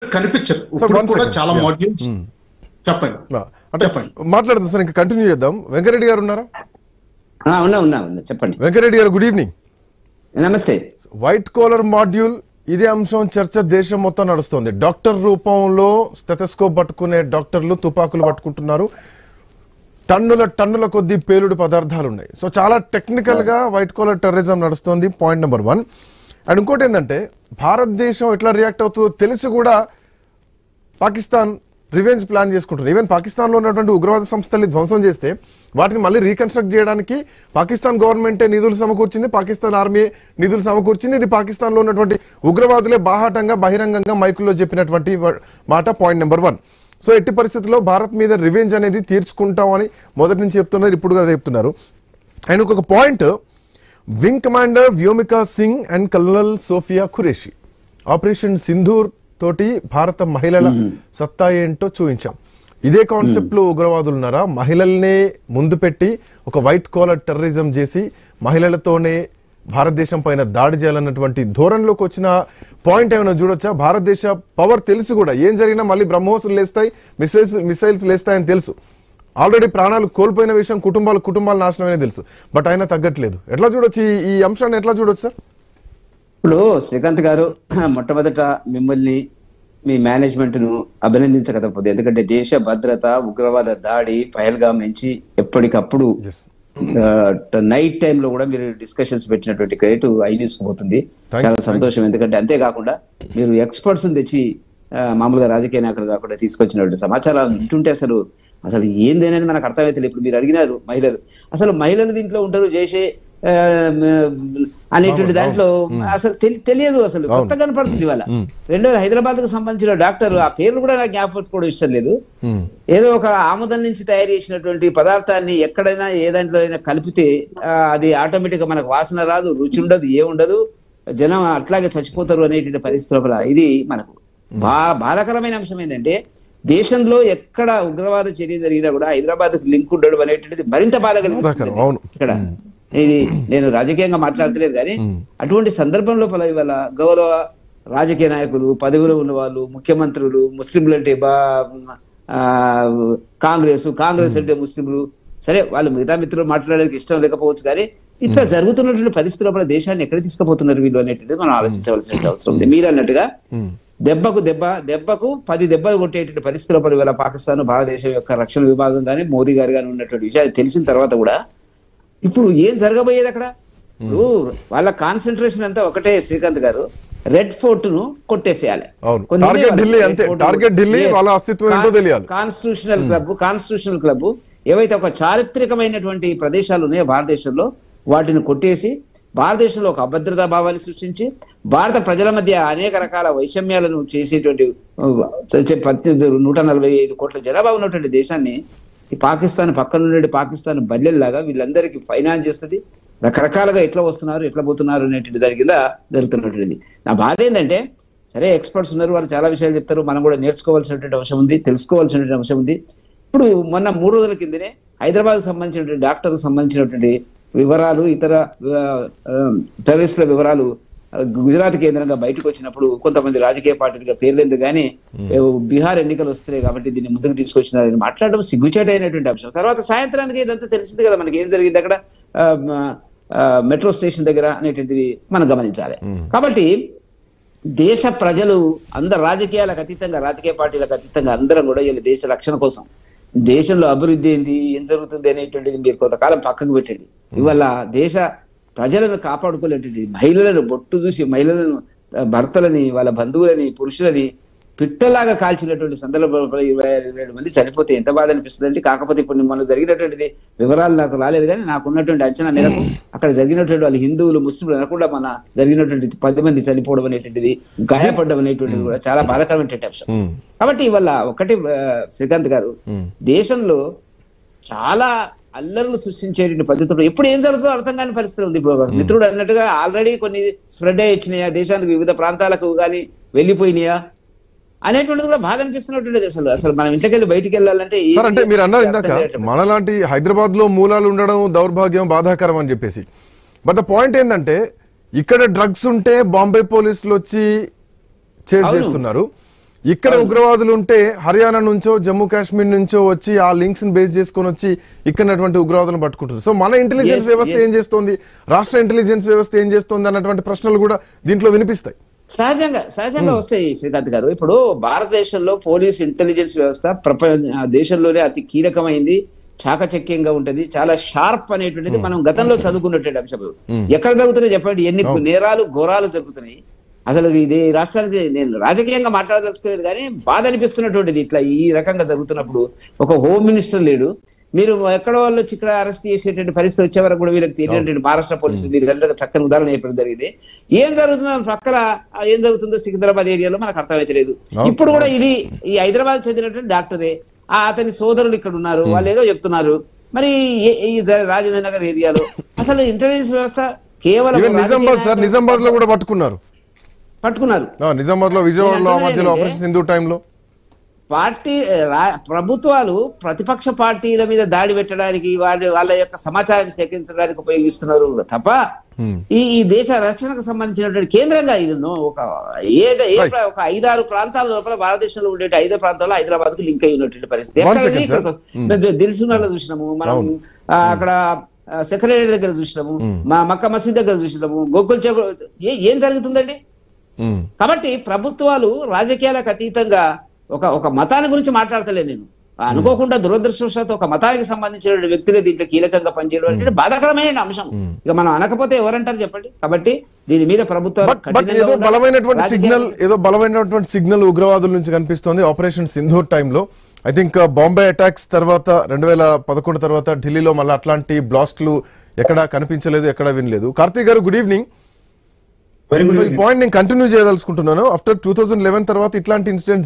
కనిపించరు. ఇప్పుడు కూడా చాలా మాడ్యూల్స్. చెప్పండి చెప్పండి మాట్లాడదు సార్, ఇంకా కంటిన్యూ చేద్దాం. వెంకరెడ్డి గారు ఉన్నారా? ఉన్నా చెప్పండి. వెంకరెడ్డి గారు గుడ్ ఈవినింగ్. నమస్తే. వైట్ కాలర్ మాడ్యూల్ ఇదే అంశం చర్చ దేశం మొత్తం నడుస్తుంది. డాక్టర్ రూపంలో స్టెథోస్కోప్ పట్టుకునే డాక్టర్లు తుపాకులు పట్టుకుంటున్నారు. టన్నుల కొద్ది పేలుడు పదార్థాలు ఉన్నాయి. సో చాలా టెక్నికల్ గా వైట్ కాలర్ టెర్రరిజం నడుస్తుంది. Point number 1. అండ్ ఇంకోటి ఏంటంటే భారతదేశం ఎట్లా రియాక్ట్ అవుతుందో తెలిసి కూడా పాకిస్తాన్ రివెంజ్ ప్లాన్ చేసుకుంటున్నారు. ఈవెన్ పాకిస్తాన్ లో ఉన్నటువంటి ఉగ్రవాద సంస్థల్ని ధ్వంసం చేస్తే వాటిని మళ్ళీ రీకన్స్ట్రక్ట్ చేయడానికి పాకిస్తాన్ గవర్నమెంటే నిధులు సమకూర్చింది, పాకిస్తాన్ ఆర్మీ నిధులు సమకూర్చింది. ఇది పాకిస్తాన్ లో ఉన్నటువంటి ఉగ్రవాదులే బాహాటంగా బహిరంగంగా మైకుల్లో చెప్పినటువంటి మాట. Point number 1. సో ఎట్టి పరిస్థితుల్లో భారత్ మీద రివెంజ్ అనేది తీర్చుకుంటామని మొదటి నుంచి చెప్తున్నారు, ఇప్పుడు అదే చెప్తున్నారు. అండ్ ఇంకొక point, wing commander Vyomika Singh and colonel Sofia Qureshi operation Sindoor తోటి భారత మహిళల సత్తా ఏంటో చూపించాం. ఇదే కాన్సెప్ట్ లో ఉగ్రవాదులు ఉన్నారా? మహిళల్నే ముందు పెట్టి ఒక వైట్ కాలర్ టెర్రరిజం చేసి మహిళలతోనే భారతదేశం పైన దాడి చేయాలన్నటువంటి ధోరణిలోకి వచ్చిన పాయింట్ ఏమైనా చూడొచ్చా? భారతదేశ పవర్ తెలిసి కూడా ఏం జరిగినా మళ్ళీ బ్రహ్మోసులు లేస్తాయి, మిసైల్స్ లేస్తాయని తెలుసు. ఆల్రెడీ ప్రాణాలు కోల్పోయిన విషయం కుటుంబాలు నాశనమైనా తెలుసు. బట్ అయినా తగ్గట్లేదు. ఎట్లా చూడొచ్చు ఈ అంశాన్ని? ఎట్లా చూడొచ్చు సార్? ఇప్పుడు శ్రీకాంత్ గారు, మొట్టమొదట మిమ్మల్ని మీ మేనేజ్మెంట్ ను అభినందించకపోతే, ఎందుకంటే దేశ భద్రత, ఉగ్రవాద దాడి పహల్గాం నుంచి ఎప్పటికప్పుడు నైట్ టైంలో కూడా మీరు డిస్కషన్స్ పెట్టినటువంటి క్రెడిట్ ఐన్యూస్ పోతుంది. చాలా సంతోషం. ఎందుకంటే అంతేకాకుండా మీరు ఎక్స్పర్ట్స్ తెచ్చి మామూలుగా రాజకీయ నాయకులు కాకుండా తీసుకొచ్చినటువంటి సమాచారాలు వింటుంటే అసలు ఏందేనని మనకు అర్థమైతే. ఇప్పుడు మీరు అడిగినారు మహిళలు, అసలు మహిళలు దీంట్లో ఉంటారు చేసే అనేటువంటి దాంట్లో అసలు తెలియదు, అసలు కొత్త కనపడుతుంది ఇవాళ. రెండోది, హైదరాబాద్ కు సంబంధించిన డాక్టర్, ఆ పేర్లు కూడా నాకు జ్ఞాపకం ఇష్టం లేదు. ఏదో ఒక ఆముదం నుంచి తయారు చేసినటువంటి పదార్థాన్ని ఎక్కడైనా ఏ దాంట్లో అయినా కలిపితే అది ఆటోమేటిక్ గా మనకు వాసన రాదు, రుచి ఉండదు, ఏముండదు, జనం అట్లాగే చచ్చిపోతారు అనేటువంటి పరిస్థితుల ఇది మనకు బాధాకరమైన అంశం. ఏంటంటే దేశంలో ఎక్కడ ఉగ్రవాద చర్య జరిగినా కూడా హైదరాబాద్ కు లింక్ ఉండడం అనేటువంటిది మరింత బాధ కలిగిస్తుంది. ఇక్కడ ఇది నేను రాజకీయంగా మాట్లాడతలేదు, కానీ అటువంటి సందర్భంలో ఇవాళ గౌరవ రాజకీయ నాయకులు, పదవిలో ఉన్న వాళ్ళు, ముఖ్యమంత్రులు, ముస్లింలు అంటే కాంగ్రెస్ అంటే ముస్లింలు, సరే వాళ్ళు మిగతా మిత్రులు మాట్లాడడానికి ఇష్టం లేకపోవచ్చు, కానీ ఇట్లా జరుగుతున్నటువంటి పరిస్థితుల దేశాన్ని ఎక్కడ తీసుకుపోతున్నారు వీళ్ళు అనేటువంటిది మనం ఆలోచించవలసిన అవసరం ఉంది. మీరు అన్నట్టుగా దెబ్బకు 10 దెబ్బలు కొట్టేటువంటి పరిస్థితుల ఇవాళ పాకిస్తాన్, భారతదేశం యొక్క రక్షణ విభాగం కానీ మోదీ గారు కానీ ఉన్నటువంటి విషయాలు తెలిసిన తర్వాత కూడా ఇప్పుడు ఏం జరగబోయేది అక్కడ? ఇప్పుడు వాళ్ళ కాన్సన్ట్రేషన్ అంతా ఒకటే శ్రీకాంత్ గారు, రెడ్ ఫోర్ట్ ను కొట్టేసేయాలి. కాన్స్టిట్యూషనల్ క్లబ్ ఏవైతే ఒక చారిత్రకమైనటువంటి ప్రదేశాలు ఉన్నాయో భారతదేశంలో వాటిని కొట్టేసి భారతదేశంలో ఒక అభద్రతా భావాన్ని సృష్టించి భారత ప్రజల మధ్య అనేక రకాల వైషమ్యాలను చేసేటువంటి 145 కోట్ల జనాభా ఉన్నటువంటి దేశాన్ని ఈ పాకిస్తాన్ పక్కన నుండి పాకిస్తాన్ బల్లెల్లాగా వీళ్ళందరికీ ఫైనాన్స్ చేస్తుంది. రకరకాలుగా ఎట్లా వస్తున్నారు, ఎట్లా పోతున్నారు అనేటువంటి దాని కింద జరుగుతున్నటువంటిది. నా బాధ ఏంటంటే, సరే ఎక్స్పర్ట్స్ ఉన్నారు, వాళ్ళు చాలా విషయాలు చెప్తారు, మనం కూడా నేర్చుకోవాల్సినటువంటి అవసరం ఉంది, తెలుసుకోవాల్సినటువంటి అవసరం ఉంది. ఇప్పుడు మొన్న 3 రోజుల కిందనే హైదరాబాద్ సంబంధించినటువంటి డాక్టర్కు సంబంధించినటువంటి వివరాలు, ఇతర టెర్రరిస్టుల వివరాలు గుజరాత్ కేంద్రంగా బయటకు వచ్చినప్పుడు కొంతమంది రాజకీయ పార్టీలుగా పేర్లేదు, కానీ బీహార్ ఎన్నికలు వస్తున్నాయి కాబట్టి దీన్ని ముందుకు తీసుకొచ్చినారని మాట్లాడడం సిగ్గుచేటైనటువంటి అంశం. తర్వాత సాయంత్రానికి ఇదంతా తెలిసింది కదా మనకి ఏం జరిగింది అక్కడ మెట్రో స్టేషన్ దగ్గర అనేటువంటిది మనం గమనించాలి. కాబట్టి దేశ ప్రజలు అందరు రాజకీయాలకు అతీతంగా, రాజకీయ పార్టీలకు అతీతంగా అందరం కూడా దేశ రక్షణ కోసం, దేశంలో అభివృద్ధి ఏంది, ఏం జరుగుతుంది అనేటువంటిది మీరు కొంతకాలం పక్కకు పెట్టండి. ఇవాళ దేశ ప్రజలను కాపాడుకోలేంటి మహిళలను బొట్టు చూసి మహిళలను, భర్తలని, వాళ్ళ బంధువులని, పురుషులని పిట్టలాగా కాల్చినటువంటి సందర్భంలో 27 మంది చనిపోతే ఎంత బాధ అనిపిస్తుంది అండి. కాకపోతే ఇప్పుడు మొన్న జరిగినటువంటిది వివరాలు నాకు రాలేదు, కానీ నాకున్నటువంటి అంచనా మేరకు అక్కడ జరిగినటువంటి వాళ్ళు హిందువులు, ముస్లింలు అనకుండా మన జరిగినటువంటి 10 మంది చనిపోవడం అనేటువంటిది, గాయపడడం అనేటువంటిది కూడా చాలా బాధాకరమైనటువంటి అంశం. కాబట్టి ఇవాళ ఒకటి శ్రీకాంత్ గారు, దేశంలో చాలా అల్లర్లు సృష్టించేటువంటి పద్ధతులు ఎప్పుడు ఏం జరుగుతుందో అర్థం కాని పరిస్థితి ఉంది. ఇప్పుడు మిత్రుడు అన్నట్టుగా ఆల్రెడీ కొన్ని స్ప్రెడ్ అయ్యి వచ్చినాయా, దేశానికి వివిధ ప్రాంతాలకు కానీ వెళ్ళిపోయినాయా అనేటువంటిది కూడా బాధ అనిపిస్తున్నటువంటిది. అసలు మనం ఇంట్లోకి వెళ్ళి బయటికి వెళ్ళాలంటే అంటే మీరు అన్నారు ఇందాక మనలాంటి హైదరాబాద్ లో మూలాలు ఉండడం దౌర్భాగ్యం, బాధాకరం అని చెప్పేసి. బట్ ద పాయింట్ ఏంటంటే ఇక్కడ డ్రగ్స్ ఉంటే బాంబే పోలీసులు వచ్చి చేస్తున్నారు, ఇక్కడ ఉగ్రవాదులు ఉంటే హర్యానా నుంచో జమ్మూ కాశ్మీర్ నుంచో వచ్చి ఆ లింక్స్ ని బేస్ చేసుకొని వచ్చి ఇక్కడ ఉగ్రవాదులను పట్టుకుంటారు. సో మన ఇంటెలిజెన్స్ వ్యవస్థ ఏం చేస్తోంది, రాష్ట్ర ఇంటెలిజెన్స్ వ్యవస్థ ఏం చేస్తోంది అన్నటువంటి ప్రశ్నలు కూడా దీంట్లో వినిపిస్తాయి. సహజంగా వస్తాయి శ్రీకాంత్ గారు. ఇప్పుడు భారతదేశంలో పోలీస్ ఇంటెలిజెన్స్ వ్యవస్థ దేశంలోనే అతి కీలకమైంది, చాకచక్యంగా ఉంటది, చాలా షార్ప్ అనేటువంటిది మనం గతంలో చదువుకున్నటువంటి అంశం. ఎక్కడ జరుగుతున్నాయి చెప్పండి, ఎన్ని నేరాలు ఘోరాలు జరుగుతున్నాయి. అసలు ఇది రాష్ట్రానికి నేను రాజకీయంగా మాట్లాడదలుచుకోలేదు, కానీ బాధ అనిపిస్తున్నటువంటిది ఇట్లా ఈ రకంగా జరుగుతున్నప్పుడు. ఒక హోమ్ మినిస్టర్ లేడు, మీరు ఎక్కడ వాళ్ళు వచ్చి ఇక్కడ అరెస్ట్ చేసేటువంటి పరిస్థితి వచ్చే వరకు కూడా వీళ్ళకి తెలియనటువంటి మహారాష్ట్ర పోలీసులు మీరు గంటలకు చక్కని ఉదాహరణ చెప్పడం జరిగింది. ఏం జరుగుతుందో పక్కన ఏం జరుగుతుందో సికింద్రాబాద్ ఏరియాలో మనకు అర్థమైతే లేదు. ఇప్పుడు కూడా ఇది ఈ హైదరాబాద్ చెందినటువంటి డాక్టరే, అతని సోదరులు ఇక్కడ ఉన్నారు, వాళ్ళు ఏదో చెప్తున్నారు. మరి ఈ రాజేంద్ర నగర్ ఏరియాలో అసలు ఇంటెలిజెన్స్ వ్యవస్థ కేవలం నిజామాబాద్ లో కూడా పట్టుకున్నారు, నిజామాబాద్ లో, విజయవాడలో మధ్యలో ఆపరేషన్ సింధూర్ టైంలో ప్రభుత్వాలు ప్రతిపక్ష పార్టీల మీద దాడి పెట్టడానికి వాళ్ళ యొక్క సమాచారాన్ని సేకరించడానికి ఉపయోగిస్తున్నారు తప్ప ఈ దేశ రక్షణకు సంబంధించినటువంటి కేంద్రంగా ఇది ఒక 5-6 ప్రాంతాల లోపల భారతదేశంలో ఉండే 5 ప్రాంతాల్లో హైదరాబాద్ కు లింక్ అయి ఉన్నటువంటి పరిస్థితి. దిల్సుఖ్నగర్ చూసినాము మనం, అక్కడ సెక్రటరీ దగ్గర చూసినాము, మక్కా మసీద్ దగ్గర చూసినాము, గోకుల్ చౌక్. ఏం జరుగుతుందండి? కాబట్టి ప్రభుత్వాలు రాజకీయాలకు అతీతంగా ఒక మతాన్ని గురించి మాట్లాడతలే నేను, అనుకోకుండా దురదృష్టవశాత్తు ఒక మతానికి సంబంధించిన వ్యక్తులే దీంట్లో కీలకంగా పనిచేయడం అంటే బాధాకరమైన అంశం. ఇక మనం అనకపోతే ఎవరంటారు చెప్పండి. కాబట్టి దీని మీద ప్రభుత్వం ఏదో బలమైనటువంటి సిగ్నల్ ఉగ్రవాదుల నుంచి కనిపిస్తోంది ఆపరేషన్ సింధూర్ టైంలో. ఐ థింక్ బాంబే అటాక్స్ తర్వాత 2011 తర్వాత ఢిల్లీలో మళ్ళీ అట్లాంటి బ్లాస్ట్లు ఎక్కడా కనిపించలేదు, ఎక్కడా వినలేదు. కార్తీక్ గారు, గుడ్ ఈవినింగ్. ఈ పాయింట్ నేను కంటిన్యూ చేయదలుచుకుంటున్నాను. ఆఫ్టర్ 2011 తర్వాత ఇట్లాంటి ఇన్సిడెంట్